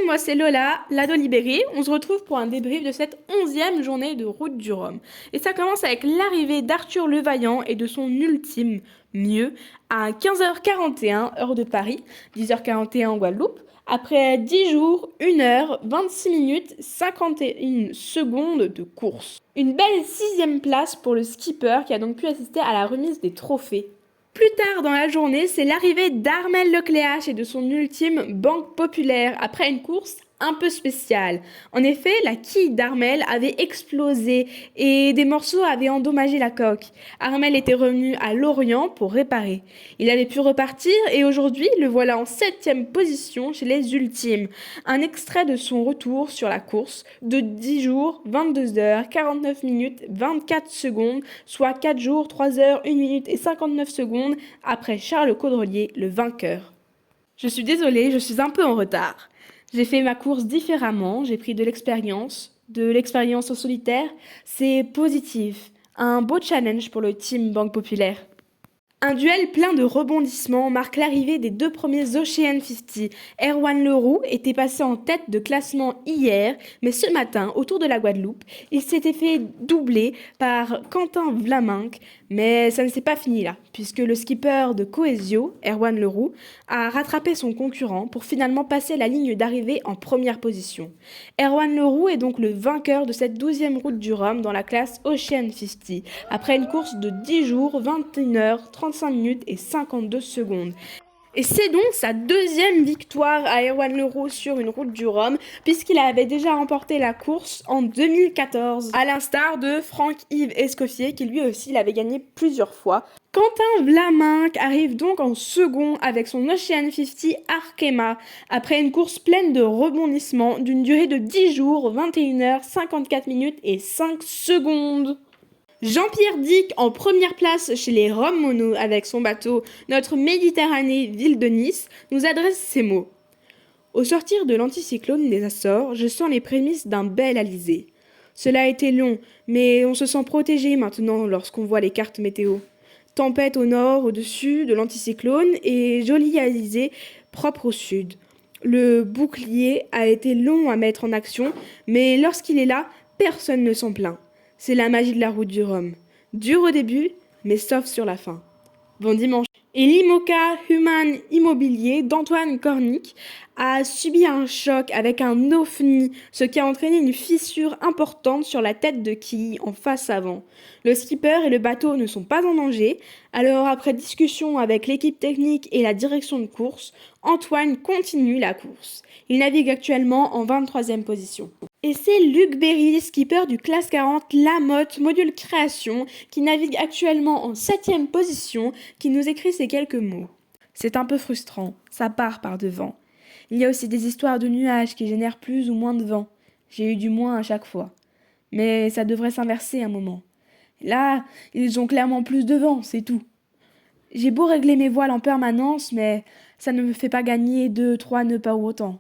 moi c'est Lola, l'ado libérée. On se retrouve pour un débrief de cette 11e journée de Route du Rhum. Et ça commence avec l'arrivée d'Arthur Levaillant et de son ultime mieux à 15h41 heure de Paris, 10h41 en Guadeloupe. Après 10 jours, 1 heure, 26 minutes, 51 secondes de course. Une belle 6e place pour le skipper qui a donc pu assister à la remise des trophées. Plus tard dans la journée, c'est l'arrivée d'Armel Lecléache et de son ultime Banque Populaire après une course un peu spéciale. En effet, la quille d'Armel avait explosé et des morceaux avaient endommagé la coque. Armel était revenu à Lorient pour réparer. Il avait pu repartir et aujourd'hui, le voilà en 7e position chez les ultimes. Un extrait de son retour sur la course de 10 jours, 22 heures, 49 minutes, 24 secondes, soit 4 jours, 3 heures, 1 minute et 59 secondes après Charles Caudrelier, le vainqueur. Je suis désolée, je suis un peu en retard. J'ai fait ma course différemment, j'ai pris de l'expérience en solitaire. C'est positif, un beau challenge pour le team Banque Populaire. Un duel plein de rebondissements marque l'arrivée des 2 premiers Ocean 50. Erwan Leroux était passé en tête de classement hier, mais ce matin, autour de la Guadeloupe, il s'était fait doubler par Quentin Vlaminck. Mais ça ne s'est pas fini là, puisque le skipper de Coesio, Erwan Leroux, a rattrapé son concurrent pour finalement passer la ligne d'arrivée en première position. Erwan Leroux est donc le vainqueur de cette 12e Route du Rhum dans la classe Ocean 50, après une course de 10 jours, 21 heures, 35 minutes et 52 secondes. Et c'est donc sa 2e victoire à Erwan Leroux sur une Route du Rhum, puisqu'il avait déjà remporté la course en 2014, à l'instar de Franck-Yves Escoffier, qui lui aussi l'avait gagné plusieurs fois. Quentin Vlaminck arrive donc en second avec son Ocean 50 Arkema, après une course pleine de rebondissements d'une durée de 10 jours, 21 heures, 54 minutes et 5 secondes. Jean-Pierre Dick en première place chez les Rhum Mono avec son bateau Notre Méditerranée Ville de Nice nous adresse ces mots. Au sortir de l'anticyclone des Açores, je sens les prémices d'un bel alizé. Cela a été long, mais on se sent protégé maintenant lorsqu'on voit les cartes météo. Tempête au nord, au-dessus de l'anticyclone et joli alizé propre au sud. Le bouclier a été long à mettre en action, mais lorsqu'il est là, personne ne s'en plaint. C'est la magie de la Route du Rhum. Dur au début, mais soft sur la fin. Bon dimanche. Et l'IMOCA Human Immobilier d'Antoine Cornic a subi un choc avec un ovni, ce qui a entraîné une fissure importante sur la tête de quille en face avant. Le skipper et le bateau ne sont pas en danger, alors après discussion avec l'équipe technique et la direction de course, Antoine continue la course. Il navigue actuellement en 23e position. Et c'est Luc Berry, skipper du classe 40 Lamotte Module Création, qui navigue actuellement en 7e position, qui nous écrit ces quelques mots. C'est un peu frustrant, ça part par devant. Il y a aussi des histoires de nuages qui génèrent plus ou moins de vent. J'ai eu du moins à chaque fois. Mais ça devrait s'inverser un moment. Là, ils ont clairement plus de vent, c'est tout. J'ai beau régler mes voiles en permanence, mais ça ne me fait pas gagner 2-3 nœuds par autant.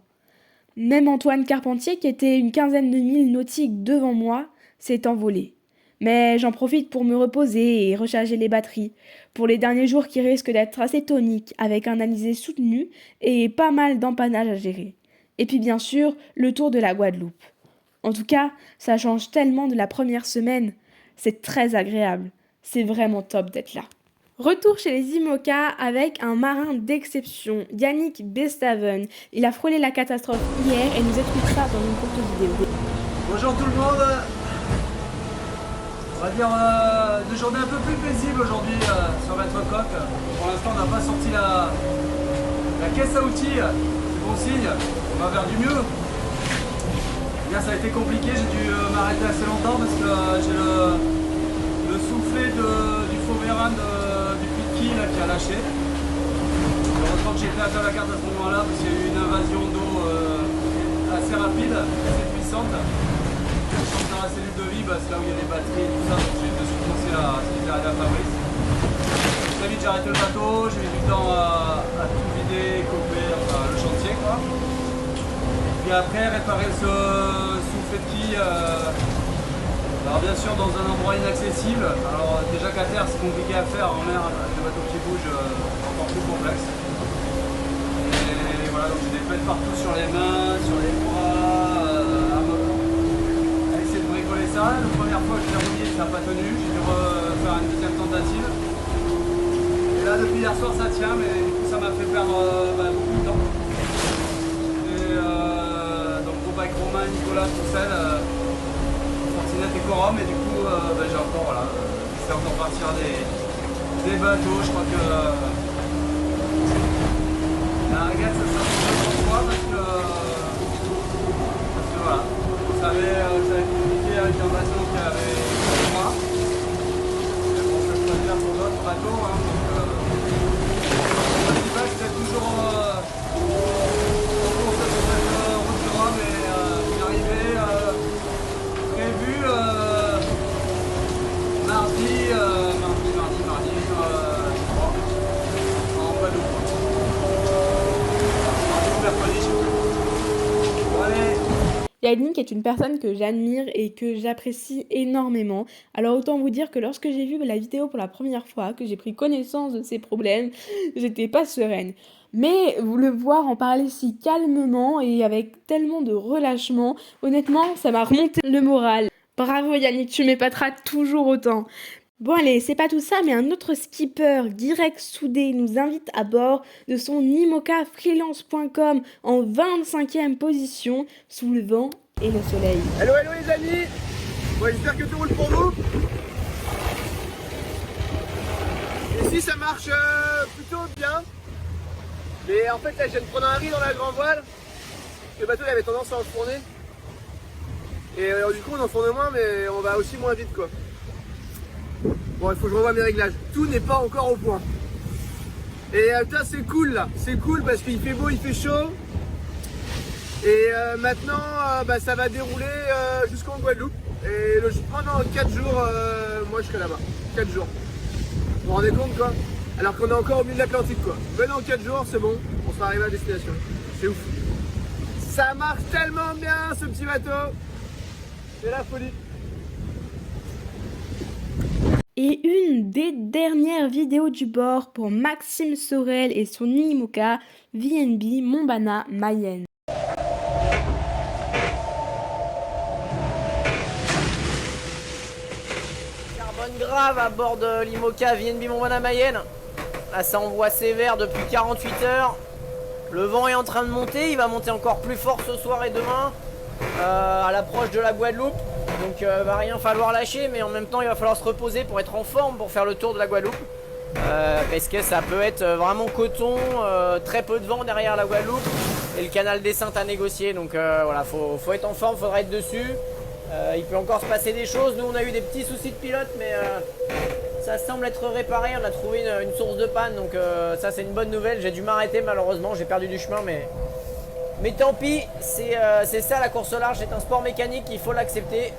Même Antoine Carpentier, qui était une 15aine de milles nautiques devant moi, s'est envolé. Mais j'en profite pour me reposer et recharger les batteries, pour les derniers jours qui risquent d'être assez toniques, avec un alizé soutenu et pas mal d'empannage à gérer. Et puis bien sûr, le tour de la Guadeloupe. En tout cas, ça change tellement de la première semaine. C'est très agréable. C'est vraiment top d'être là. Retour chez les IMOCA avec un marin d'exception, Yannick Bestaven. Il a frôlé la catastrophe hier et nous expliquera dans une courte vidéo. Bonjour tout le monde. On va dire une journée un peu plus paisible aujourd'hui sur Maître Coq. Pour l'instant on n'a pas sorti la caisse à outils, c'est bon signe, on va vers du mieux. Eh bien, ça a été compliqué, j'ai dû m'arrêter assez longtemps parce que j'ai le soufflet du faux vérin du puits de quille qui a lâché. Heureusement que j'ai fait appel à la carte à ce moment-là parce qu'il y a eu une invasion d'eau assez rapide, assez puissante. Dans la cellule de vie, c'est là où il y a les batteries et tout ça, donc j'ai de suite pensé à ce qui était arrivé à Fabrice. Très vite j'ai arrêté le bateau, j'ai mis du temps à tout vider, couper, enfin le chantier quoi. Puis après réparer ce soufflet de quille. Alors bien sûr dans un endroit inaccessible, alors déjà qu'à terre c'est compliqué à faire, en mer avec le bateau qui bouge encore plus complexe. Et voilà, donc j'ai des pelles partout sur les mains, sur les ça n'a pas tenu, j'ai dû refaire une deuxième tentative. Et là depuis hier soir ça tient, mais du coup ça m'a fait perdre beaucoup de temps. Et donc groupe avec Romain, Nicolas, Toussel, Fortinet et Corum, et du coup j'ai encore voilà, c'est encore partir des bateaux, je crois que la régate ça sera pour moi parce que voilà, ça avait communiqué avec un bateau qui avait moi. Et bon, ça se passe bien pour d'autres bateaux, hein, donc le feedback c'était toujours pour cette route du Rhum et une arrivée prévue mardi, je crois, en Guadeloupe. Mardi ou mercredi, je sais plus. Bon, allez. Yannick est une personne que j'admire et que j'apprécie énormément. Alors autant vous dire que lorsque j'ai vu la vidéo pour la première fois, que j'ai pris connaissance de ses problèmes, j'étais pas sereine. Mais vous le voir en parler si calmement et avec tellement de relâchement, honnêtement, ça m'a remonté le moral. Bravo Yannick, tu m'épateras toujours autant. Bon allez, c'est pas tout ça, mais un autre skipper, Guirec Soudé, nous invite à bord de son IMOCA freelance.com en 25e position, sous le vent et le soleil. Hello les amis, bon, j'espère que tout roule pour vous. Ici ça marche plutôt bien. Mais en fait là je viens de prendre un riz dans la grand voile. Le bateau il avait tendance à enfourner. Et du coup on enfourne moins mais on va aussi moins vite quoi. Bon, il faut que je revoie mes réglages. Tout n'est pas encore au point. Et putain, c'est cool là. C'est cool parce qu'il fait beau, il fait chaud. Et maintenant, ça va dérouler jusqu'en Guadeloupe. Et logiquement, dans 4 jours, moi je serai là-bas. 4 jours. Vous vous rendez compte quoi? Alors qu'on est encore au milieu de l'Atlantique quoi. Mais dans 4 jours, c'est bon. On sera arrivé à destination. C'est ouf. Ça marche tellement bien ce petit bateau. C'est la folie. Et une des dernières vidéos du bord pour Maxime Sorel et son IMOCA VNB Montbana Mayenne. Carbone grave à bord de l'IMOCA VNB Montbana Mayenne. Là ça envoie sévère depuis 48 heures. Le vent est en train de monter, il va monter encore plus fort ce soir et demain à l'approche de la Guadeloupe. Donc va rien falloir lâcher, mais en même temps il va falloir se reposer pour être en forme pour faire le tour de la Guadeloupe. Parce que ça peut être vraiment coton, très peu de vent derrière la Guadeloupe et le canal des Saintes à négocier. Donc voilà, faut être en forme, faudra être dessus. Il peut encore se passer des choses. Nous on a eu des petits soucis de pilote, mais ça semble être réparé. On a trouvé une source de panne, donc ça c'est une bonne nouvelle. J'ai dû m'arrêter malheureusement, j'ai perdu du chemin, mais tant pis, c'est ça la course au large, c'est un sport mécanique, il faut l'accepter.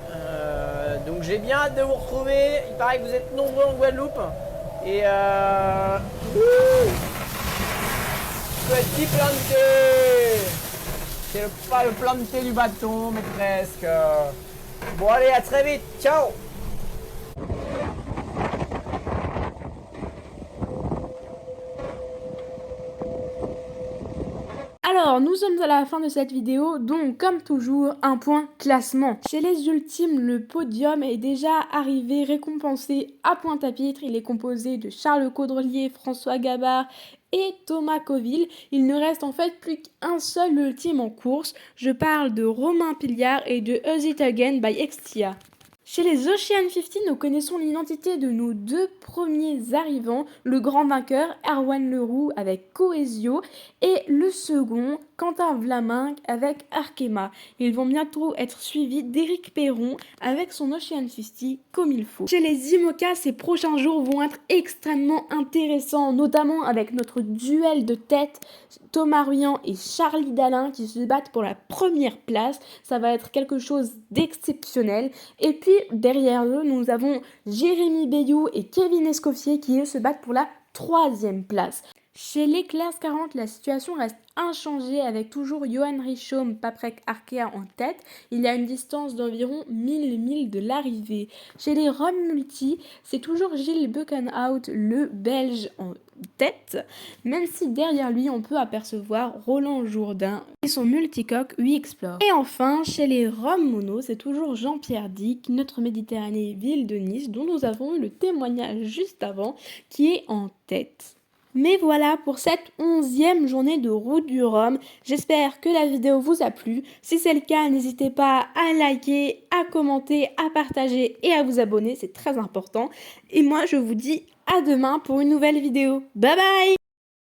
Donc j'ai bien hâte de vous retrouver, il paraît que vous êtes nombreux en Guadeloupe. Et petit plan de thé. C'est pas le plan de thé du bateau, mais presque. Bon allez, à très vite, ciao. Alors, nous sommes à la fin de cette vidéo, donc comme toujours, un point classement. Chez les ultimes, le podium est déjà arrivé récompensé à Pointe-à-Pitre. Il est composé de Charles Caudrelier, François Gabard et Thomas Coville. Il ne reste en fait plus qu'un seul ultime en course. Je parle de Romain Pilliard et de Us It Again by Extia. Chez les Ocean 50, nous connaissons l'identité de nos deux premiers arrivants, le grand vainqueur Erwan Leroux avec Coesio et le second Quentin Vlaminck avec Arkema. Ils vont bientôt être suivis d'Éric Perron avec son Ocean 50 comme il faut. Chez les IMOCA, ces prochains jours vont être extrêmement intéressants, notamment avec notre duel de tête, Thomas Ruyant et Charlie Dalin qui se battent pour la première place. Ça va être quelque chose d'exceptionnel. Et puis derrière eux, nous avons Jérémy Bayou et Kevin Escoffier qui eux se battent pour la 3e place. Chez les Clairs 40, la situation reste inchangée avec toujours Johan Richomme, Paprec Arkea en tête. Il y a une distance d'environ 1000 milles de l'arrivée. Chez les Rom Multi, c'est toujours Gilles Buckenhout, le Belge, en tête, même si derrière lui on peut apercevoir Roland Jourdain et son multicoque 8 Explore. Et enfin, chez les Rom Mono, c'est toujours Jean-Pierre Dick, notre Méditerranée ville de Nice, dont nous avons eu le témoignage juste avant, qui est en tête. Mais voilà pour cette 11e journée de Route du Rhum. J'espère que la vidéo vous a plu. Si c'est le cas, n'hésitez pas à liker, à commenter, à partager et à vous abonner. C'est très important. Et moi, je vous dis à demain pour une nouvelle vidéo. Bye bye!